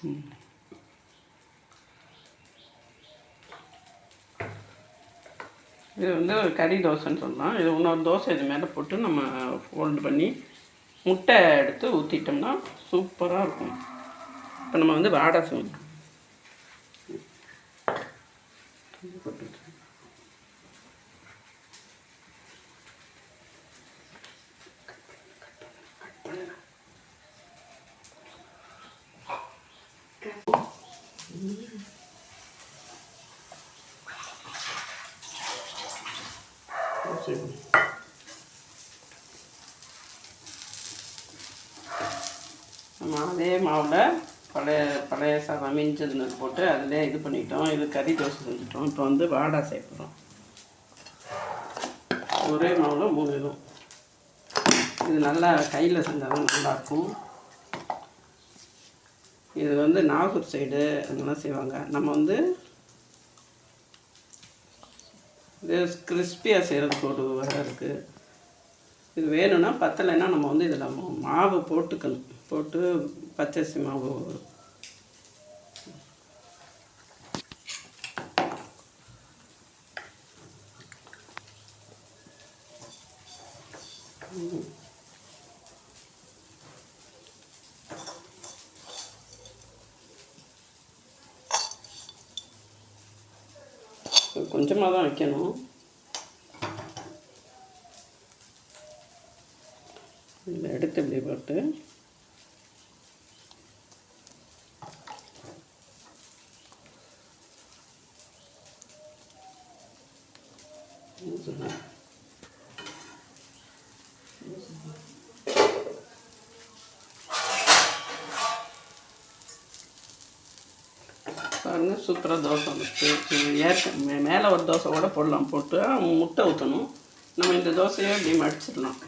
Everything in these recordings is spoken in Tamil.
இது வந்து ஒரு கறி தோசைன்னு சொல்லலாம். இது இன்னொரு தோசை இது மேலே போட்டு நம்ம ஃபோல்டு பண்ணி முட்டை எடுத்து ஊற்றிட்டோம்னா சூப்பராக இருக்கும். இப்போ நம்ம வந்து வாடை செய்யணும். நம்ம அதே மாவில் பழைய சாதம் மிஞ்சதுன்னு போட்டு அதிலே இது பண்ணிட்டோம். இது கறி தோசை செஞ்சுட்டோம். இப்போ வந்து வாடை சேர்க்குறோம். ஒரே மாவில் 3 இதுவும். இது நல்லா கையில் செஞ்சாலும் நல்லாயிருக்கும். இது வந்து நாகூர் சைடு அதெல்லாம் செய்வாங்க. நம்ம வந்து இது கிறிஸ்பியாக செய்கிறதுக்கு ஒரு வகை இருக்குது. இது வேணும்னா பத்தலைன்னா நம்ம வந்து இதில் மாவு போட்டுக்கணும். போட்டு பச்சரிசி மாவு கொஞ்சமாக தான் வைக்கணும். இதில் எடுத்து இப்படி போட்டு பாருங்கள், சூப்பராக தோசை வந்துட்டு மேலே ஒரு தோசை கூட போடலாம். போட்டு முட்டை ஊற்றணும். நம்ம இந்த தோசையை இப்படி மடிச்சிடலாம்.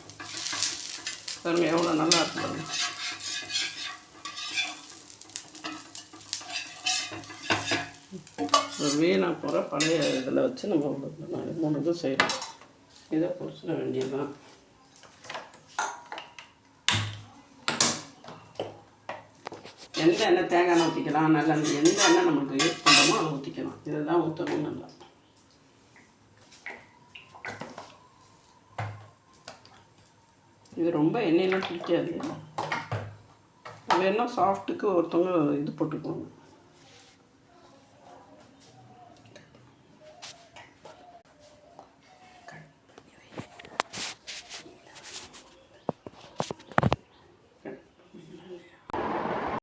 பாருங்கள் எவ்வளோ நல்லா இருக்கும் பாருங்கள். வீணாக போகிற பழைய இதில் வச்சு நம்ம 3 இது செய்யலாம். இதை பொரிச்சிட வேண்டியதுதான். எந்த எண்ணெய் தேங்காய் எண்ணெய் ஊற்றிக்கலாம். நல்லா எந்த எண்ணெய் நமக்கு யூஸ் பண்ணுறோமோ அதை ஊற்றிக்கலாம். இதுதான் ஊற்றணும். நல்லா இது ரொம்ப எண்ணெயெல்லாம் பிடிக்காது. வேணா சாஃப்ட்டுக்கு ஒருத்தவங்க இது போட்டுக்குவாங்க.